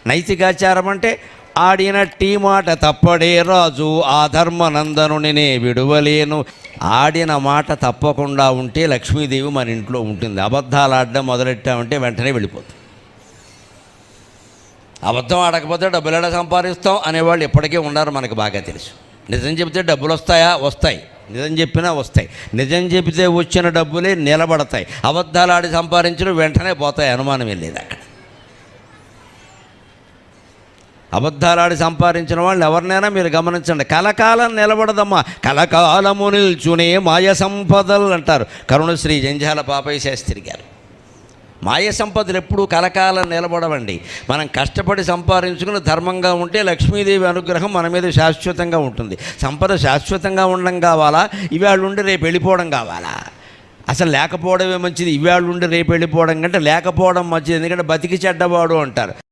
నైతికాచారం అంటే ఆడినట్టి మాట తప్పడే రాజు ఆ ధర్మనందనునే విడువలేను. ఆడిన మాట తప్పకుండా ఉంటే లక్ష్మీదేవి మన ఇంట్లో ఉంటుంది. అబద్ధాలు ఆడడం మొదలెట్టామంటే వెంటనే వెళ్ళిపోతుంది. అబద్ధం ఆడకపోతే డబ్బులు ఎలా సంపాదిస్తాం అనేవాళ్ళు ఎప్పటికీ ఉన్నారు, మనకు బాగా తెలుసు. నిజం చెబితే డబ్బులు వస్తాయా? వస్తాయి. నిజం చెప్పినా వస్తాయి. నిజం చెబితే వచ్చిన డబ్బులే నిలబడతాయి. అబద్ధాలు ఆడి సంపాదించిన వెంటనే పోతాయి, అనుమానం వెళ్ళేది అక్కడ. అబద్ధాలాడి సంపాదించిన వాళ్ళు ఎవరినైనా మీరు గమనించండి, కలకాలం నిలబడదమ్మా. కలకాలము నిల్చునే మాయ సంపదలు అంటారు కరుణశ్రీ జంజాల పాపయ్య శాస్త్రి గారు. మాయ సంపదలు ఎప్పుడూ కలకాలం నిలబడవండి. మనం కష్టపడి సంపాదించుకుని ధర్మంగా ఉంటే లక్ష్మీదేవి అనుగ్రహం మన మీద శాశ్వతంగా ఉంటుంది. సంపద శాశ్వతంగా ఉండడం కావాలా, ఇవాళ ఉండి రేపు వెళ్ళిపోవడం కావాలా? అసలు లేకపోవడమే మంచిది. ఇవాళ ఉండి రేపు వెళ్ళిపోవడం కంటే లేకపోవడం మంచిది. ఎందుకంటే బతికి చెడ్డవాడు అంటారు.